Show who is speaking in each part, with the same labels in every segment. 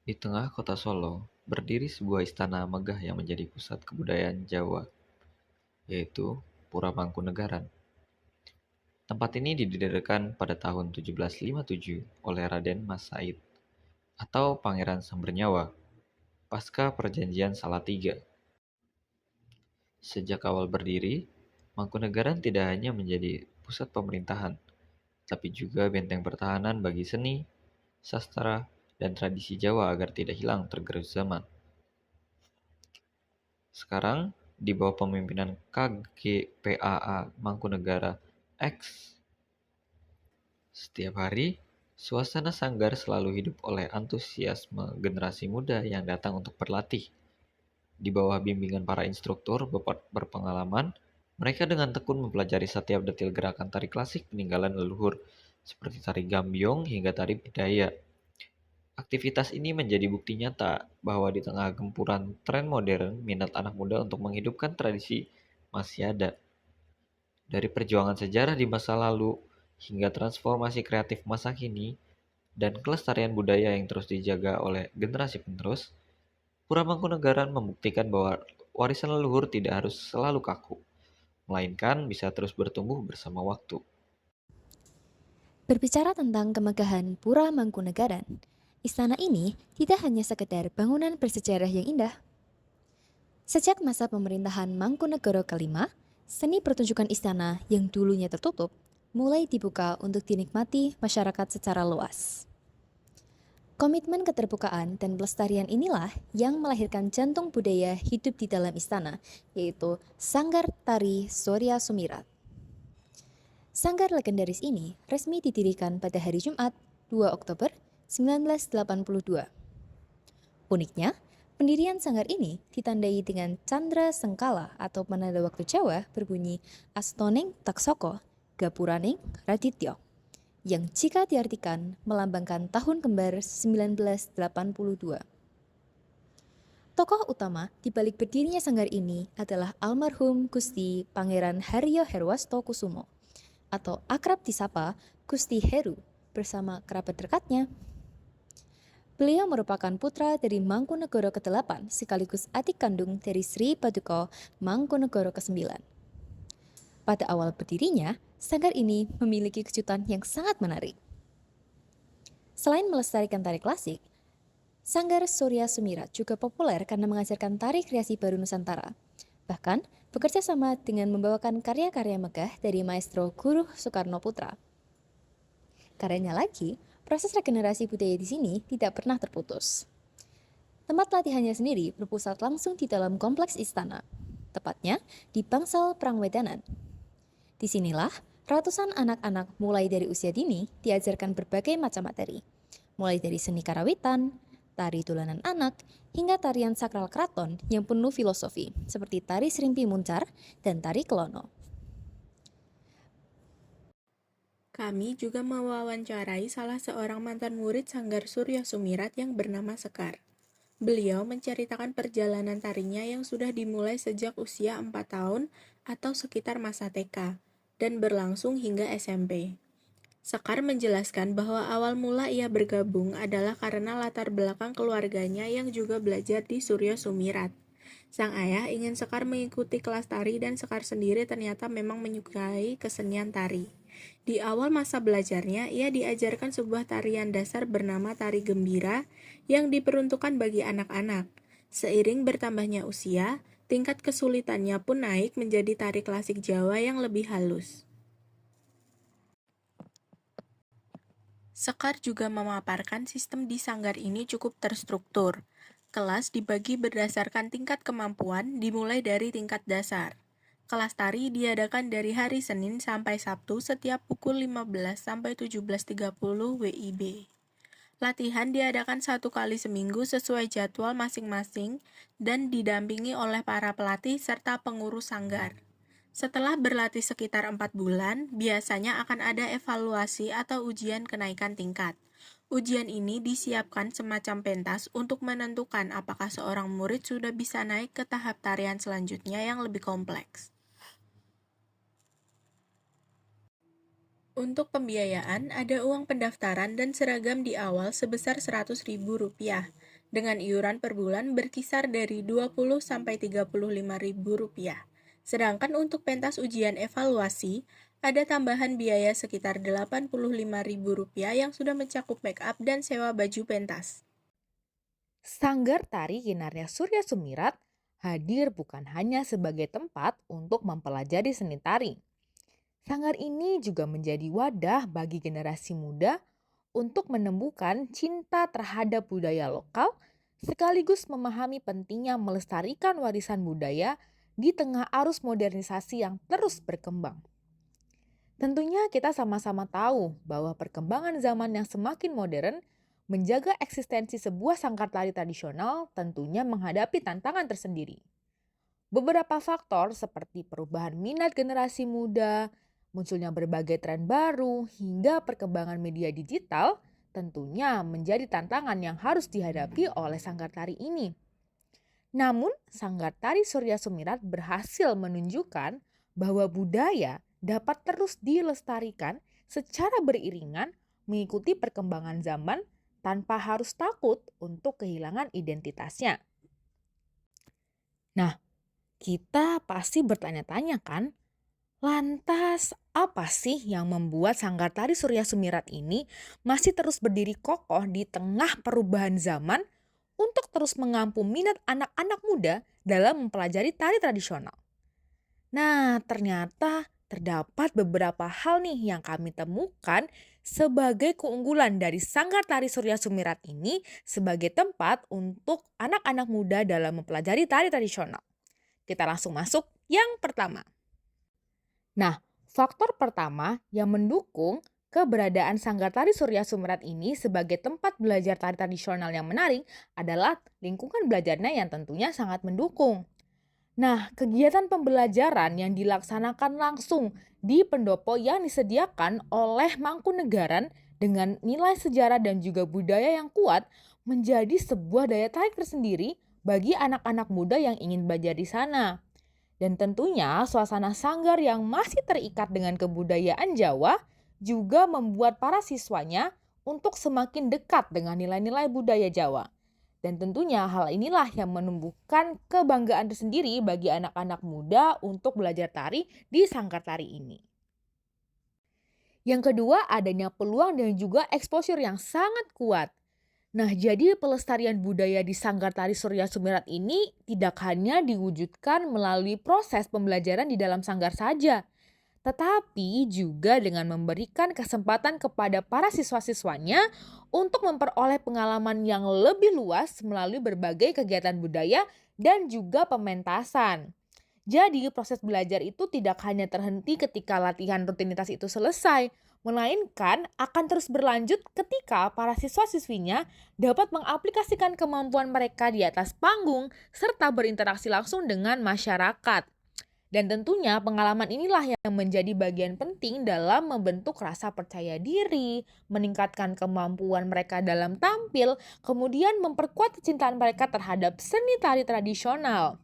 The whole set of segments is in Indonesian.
Speaker 1: Di tengah kota Solo, berdiri sebuah istana megah yang menjadi pusat kebudayaan Jawa, yaitu Pura Mangkunegaran. Tempat ini didirikan pada tahun 1757 oleh Raden Mas Said atau Pangeran Sambernyawa pasca Perjanjian Salatiga. Sejak awal berdiri, Mangkunegaran tidak hanya menjadi pusat pemerintahan, tapi juga benteng pertahanan bagi seni, sastra, dan tradisi Jawa agar tidak hilang tergerus zaman. Sekarang, di bawah pemimpinan KGPAA Mangkunegara X, setiap hari, suasana sanggar selalu hidup oleh antusiasme generasi muda yang datang untuk berlatih. Di bawah bimbingan para instruktur berpengalaman, mereka dengan tekun mempelajari setiap detil gerakan tari klasik peninggalan leluhur, seperti tari gambyong hingga tari budaya. Aktivitas ini menjadi bukti nyata bahwa di tengah gempuran tren modern, minat anak muda untuk menghidupkan tradisi masih ada. Dari perjuangan sejarah di masa lalu hingga transformasi kreatif masa kini dan kelestarian budaya yang terus dijaga oleh generasi penerus, Pura Mangkunegaran membuktikan bahwa warisan leluhur tidak harus selalu kaku, melainkan bisa terus bertumbuh bersama waktu.
Speaker 2: Berbicara tentang kemegahan Pura Mangkunegaran, istana ini tidak hanya sekedar bangunan bersejarah yang indah. Sejak masa pemerintahan Mangkunegoro kelima, seni pertunjukan istana yang dulunya tertutup mulai dibuka untuk dinikmati masyarakat secara luas. Komitmen keterbukaan dan pelestarian inilah yang melahirkan jantung budaya hidup di dalam istana, yaitu Sanggar Tari Surya Sumirat. Sanggar legendaris ini resmi didirikan pada hari Jumat, 2 Oktober 1982. Uniknya, pendirian sanggar ini ditandai dengan candra sengkala atau penanda waktu Jawa berbunyi Astoning Taksoko Gapuraning Radityo, yang jika diartikan melambangkan tahun kembar 1982. Tokoh utama di balik berdirinya sanggar ini adalah almarhum Gusti Pangeran Haryo Herwasto Kusumo atau akrab disapa Gusti Heru bersama kerabat dekatnya. Beliau merupakan putra dari Mangkunegoro ke-8 sekaligus adik kandung dari Sri Paduka Mangkunegoro ke-9. Pada awal berdirinya, sanggar ini memiliki kejutan yang sangat menarik. Selain melestarikan tari klasik, Sanggar Surya Sumirat juga populer karena mengajarkan tari kreasi baru Nusantara. Bahkan, bekerja sama dengan membawakan karya-karya megah dari maestro Guru Soekarno Putra. Karenanya lagi, proses regenerasi budaya di sini tidak pernah terputus. Tempat latihannya sendiri berpusat langsung di dalam kompleks istana, tepatnya di Bangsal Prangwedanan. Disinilah, ratusan anak-anak mulai dari usia dini diajarkan berbagai macam materi, mulai dari seni karawitan, tari tulanan anak, hingga tarian sakral keraton yang penuh filosofi, seperti tari serimpi muncar dan tari kelono.
Speaker 3: Kami juga mewawancarai salah seorang mantan murid Sanggar Surya Sumirat yang bernama Sekar. Beliau menceritakan perjalanan tarinya yang sudah dimulai sejak usia 4 tahun atau sekitar masa TK dan berlangsung hingga SMP. Sekar menjelaskan bahwa awal mula ia bergabung adalah karena latar belakang keluarganya yang juga belajar di Surya Sumirat. Sang ayah ingin Sekar mengikuti kelas tari dan Sekar sendiri ternyata memang menyukai kesenian tari. Di awal masa belajarnya, ia diajarkan sebuah tarian dasar bernama tari gembira yang diperuntukkan bagi anak-anak. Seiring bertambahnya usia, tingkat kesulitannya pun naik menjadi tari klasik Jawa yang lebih halus. Sekar juga memaparkan sistem di sanggar ini cukup terstruktur. Kelas dibagi berdasarkan tingkat kemampuan dimulai dari tingkat dasar. Kelas tari diadakan dari hari Senin sampai Sabtu setiap pukul 15 sampai 17.30 WIB. Latihan diadakan 1 kali seminggu sesuai jadwal masing-masing dan didampingi oleh para pelatih serta pengurus sanggar. Setelah berlatih sekitar 4 bulan, biasanya akan ada evaluasi atau ujian kenaikan tingkat. Ujian ini disiapkan semacam pentas untuk menentukan apakah seorang murid sudah bisa naik ke tahap tarian selanjutnya yang lebih kompleks. Untuk pembiayaan, ada uang pendaftaran dan seragam di awal sebesar Rp100.000. dengan iuran per bulan berkisar dari 20 sampai 35 ribu rupiah. Sedangkan untuk pentas ujian evaluasi, ada tambahan biaya sekitar 85 ribu rupiah yang sudah mencakup make up dan sewa baju pentas.
Speaker 4: Sanggar Tari Ginarya Surya Sumirat hadir bukan hanya sebagai tempat untuk mempelajari seni tari. Sanggar ini juga menjadi wadah bagi generasi muda untuk menemukan cinta terhadap budaya lokal sekaligus memahami pentingnya melestarikan warisan budaya di tengah arus modernisasi yang terus berkembang. Tentunya kita sama-sama tahu bahwa perkembangan zaman yang semakin modern menjaga eksistensi sebuah sanggar tari tradisional tentunya menghadapi tantangan tersendiri. Beberapa faktor seperti perubahan minat generasi muda, munculnya berbagai tren baru, hingga perkembangan media digital tentunya menjadi tantangan yang harus dihadapi oleh sanggar tari ini. Namun, sanggar tari Surya Sumirat berhasil menunjukkan bahwa budaya dapat terus dilestarikan secara beriringan mengikuti perkembangan zaman tanpa harus takut untuk kehilangan identitasnya. Nah, kita pasti bertanya-tanya kan, lantas apa sih yang membuat Sanggar Tari Surya Sumirat ini masih terus berdiri kokoh di tengah perubahan zaman untuk terus mengampu minat anak-anak muda dalam mempelajari tari tradisional? Nah, ternyata terdapat beberapa hal nih yang kami temukan sebagai keunggulan dari Sanggar Tari Surya Sumirat ini sebagai tempat untuk anak-anak muda dalam mempelajari tari tradisional. Kita langsung masuk yang pertama. Nah, faktor pertama yang mendukung keberadaan Sanggar Tari Surya Sumirat ini sebagai tempat belajar tari tradisional yang menarik adalah lingkungan belajarnya yang tentunya sangat mendukung. Nah, kegiatan pembelajaran yang dilaksanakan langsung di pendopo yang disediakan oleh Mangkunegaran dengan nilai sejarah dan juga budaya yang kuat menjadi sebuah daya tarik tersendiri bagi anak-anak muda yang ingin belajar di sana. Dan tentunya suasana sanggar yang masih terikat dengan kebudayaan Jawa juga membuat para siswanya untuk semakin dekat dengan nilai-nilai budaya Jawa. Dan tentunya hal inilah yang menumbuhkan kebanggaan tersendiri bagi anak-anak muda untuk belajar tari di Sanggar Tari ini. Yang kedua, adanya peluang dan juga exposure yang sangat kuat. Nah, jadi pelestarian budaya di Sanggar Tari Surya Sumirat ini tidak hanya diwujudkan melalui proses pembelajaran di dalam sanggar saja, tetapi juga dengan memberikan kesempatan kepada para siswa-siswanya untuk memperoleh pengalaman yang lebih luas melalui berbagai kegiatan budaya dan juga pementasan. Jadi proses belajar itu tidak hanya terhenti ketika latihan rutinitas itu selesai, melainkan akan terus berlanjut ketika para siswa-siswinya dapat mengaplikasikan kemampuan mereka di atas panggung serta berinteraksi langsung dengan masyarakat. Dan tentunya pengalaman inilah yang menjadi bagian penting dalam membentuk rasa percaya diri, meningkatkan kemampuan mereka dalam tampil, kemudian memperkuat kecintaan mereka terhadap seni tari tradisional.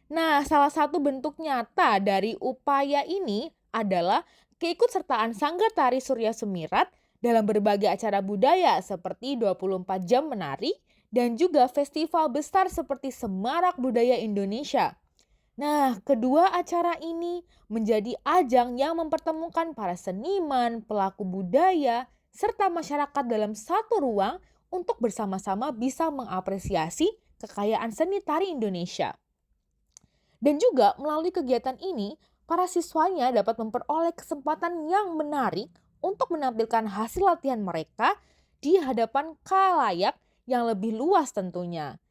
Speaker 4: Nah, salah satu bentuk nyata dari upaya ini adalah keikutsertaan Sanggar Tari Surya Sumirat dalam berbagai acara budaya seperti 24 jam menari dan juga festival besar seperti Semarak Budaya Indonesia. Nah, kedua acara ini menjadi ajang yang mempertemukan para seniman, pelaku budaya, serta masyarakat dalam satu ruang untuk bersama-sama bisa mengapresiasi kekayaan seni tari Indonesia. Dan juga melalui kegiatan ini, para siswanya dapat memperoleh kesempatan yang menarik untuk menampilkan hasil latihan mereka di hadapan khalayak yang lebih luas tentunya.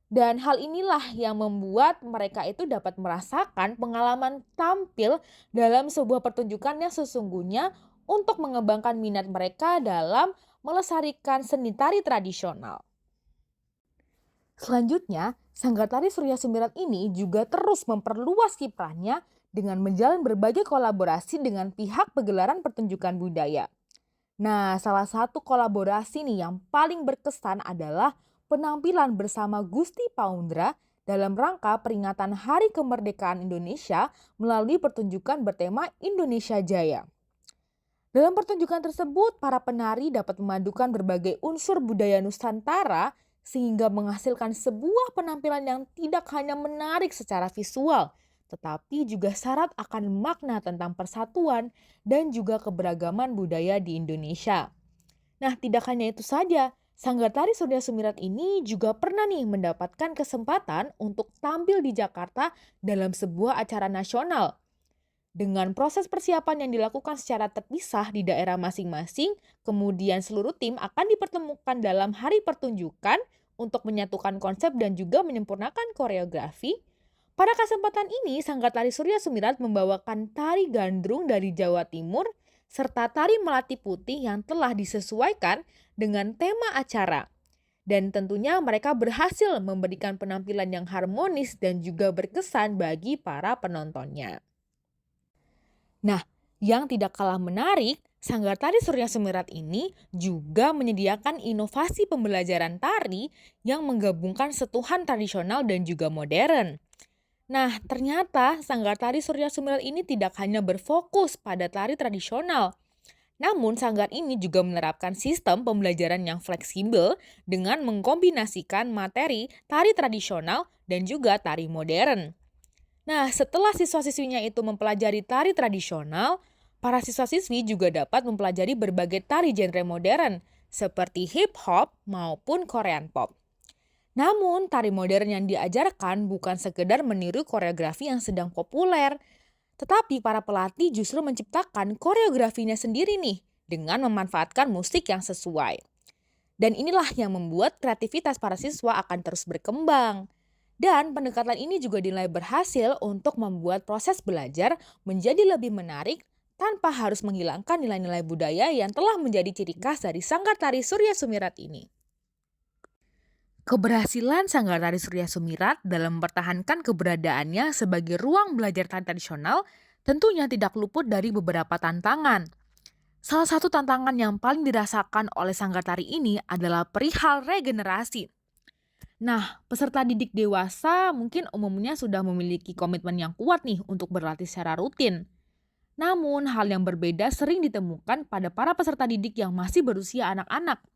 Speaker 4: Dan hal inilah yang membuat mereka itu dapat merasakan pengalaman tampil dalam sebuah pertunjukan yang sesungguhnya untuk mengembangkan minat mereka dalam melestarikan seni tari tradisional. Selanjutnya, Sanggar Tari Surya Sumirat ini juga terus memperluas kiprahnya dengan menjalin berbagai kolaborasi dengan pihak pegelaran pertunjukan budaya. Nah, salah satu kolaborasi nih yang paling berkesan adalah penampilan bersama Gusti Paundra dalam rangka peringatan Hari Kemerdekaan Indonesia melalui pertunjukan bertema Indonesia Jaya. Dalam pertunjukan tersebut, para penari dapat memadukan berbagai unsur budaya Nusantara sehingga menghasilkan sebuah penampilan yang tidak hanya menarik secara visual, tetapi juga syarat akan makna tentang persatuan dan juga keberagaman budaya di Indonesia. Nah, tidak hanya itu saja, Sanggar Tari Surya Sumirat ini juga pernah nih mendapatkan kesempatan untuk tampil di Jakarta dalam sebuah acara nasional. Dengan proses persiapan yang dilakukan secara terpisah di daerah masing-masing, kemudian seluruh tim akan dipertemukan dalam hari pertunjukan untuk menyatukan konsep dan juga menyempurnakan koreografi. Pada kesempatan ini, Sanggar Tari Surya Sumirat membawakan tari gandrung dari Jawa Timur serta tari melati putih yang telah disesuaikan dengan tema acara. Dan tentunya mereka berhasil memberikan penampilan yang harmonis dan juga berkesan bagi para penontonnya. Nah, yang tidak kalah menarik, Sanggar Tari Surya Sumirat ini juga menyediakan inovasi pembelajaran tari yang menggabungkan sentuhan tradisional dan juga modern. Nah, ternyata Sanggar Tari Surya Sumirat ini tidak hanya berfokus pada tari tradisional. Namun, sanggar ini juga menerapkan sistem pembelajaran yang fleksibel dengan mengkombinasikan materi tari tradisional dan juga tari modern. Nah, setelah siswa-siswinya itu mempelajari tari tradisional, para siswa-siswi juga dapat mempelajari berbagai tari genre modern seperti hip hop maupun Korean pop. Namun, tari modern yang diajarkan bukan sekedar meniru koreografi yang sedang populer, tetapi para pelatih justru menciptakan koreografinya sendiri nih dengan memanfaatkan musik yang sesuai. Dan inilah yang membuat kreativitas para siswa akan terus berkembang. Dan pendekatan ini juga dinilai berhasil untuk membuat proses belajar menjadi lebih menarik tanpa harus menghilangkan nilai-nilai budaya yang telah menjadi ciri khas dari Sanggar Tari Surya Sumirat ini. Keberhasilan Sanggar Tari Surya Sumirat dalam mempertahankan keberadaannya sebagai ruang belajar tari tradisional tentunya tidak luput dari beberapa tantangan. Salah satu tantangan yang paling dirasakan oleh Sanggar Tari ini adalah perihal regenerasi. Nah, peserta didik dewasa mungkin umumnya sudah memiliki komitmen yang kuat nih untuk berlatih secara rutin. Namun, hal yang berbeda sering ditemukan pada para peserta didik yang masih berusia anak-anak.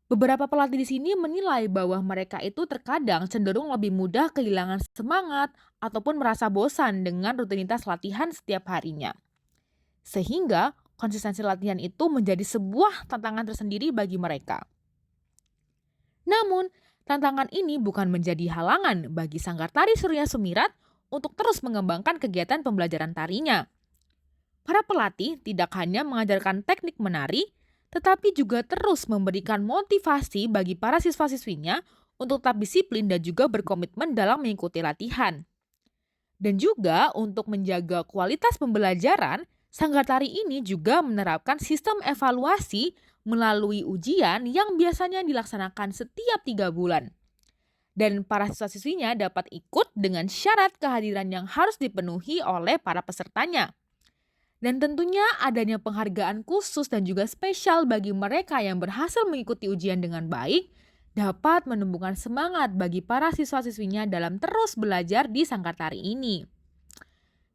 Speaker 4: Beberapa pelatih di sini menilai bahwa mereka itu terkadang cenderung lebih mudah kehilangan semangat ataupun merasa bosan dengan rutinitas latihan setiap harinya. Sehingga konsistensi latihan itu menjadi sebuah tantangan tersendiri bagi mereka. Namun, tantangan ini bukan menjadi halangan bagi Sanggar Tari Surya Sumirat untuk terus mengembangkan kegiatan pembelajaran tarinya. Para pelatih tidak hanya mengajarkan teknik menari, tetapi juga terus memberikan motivasi bagi para siswa-siswinya untuk tetap disiplin dan juga berkomitmen dalam mengikuti latihan. Dan juga untuk menjaga kualitas pembelajaran, Sanggar Tari ini juga menerapkan sistem evaluasi melalui ujian yang biasanya dilaksanakan setiap 3 bulan. Dan para siswa-siswinya dapat ikut dengan syarat kehadiran yang harus dipenuhi oleh para pesertanya. Dan tentunya adanya penghargaan khusus dan juga spesial bagi mereka yang berhasil mengikuti ujian dengan baik dapat menumbuhkan semangat bagi para siswa-siswinya dalam terus belajar di Sanggar Tari ini.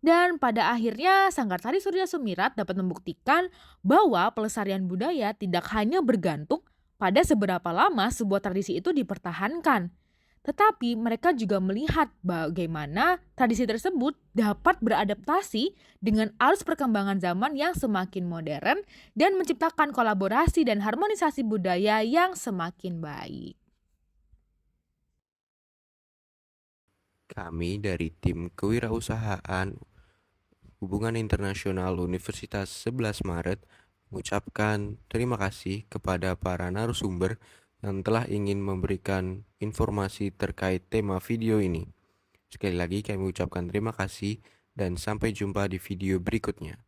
Speaker 4: Dan pada akhirnya Sanggar Tari Surya Sumirat dapat membuktikan bahwa pelestarian budaya tidak hanya bergantung pada seberapa lama sebuah tradisi itu dipertahankan. Tetapi mereka juga melihat bagaimana tradisi tersebut dapat beradaptasi dengan arus perkembangan zaman yang semakin modern dan menciptakan kolaborasi dan harmonisasi budaya yang semakin baik.
Speaker 5: Kami dari tim Kewirausahaan Hubungan Internasional Universitas 11 Maret mengucapkan terima kasih kepada para narasumber yang telah ingin memberikan informasi terkait tema video ini. Sekali lagi kami ucapkan terima kasih dan sampai jumpa di video berikutnya.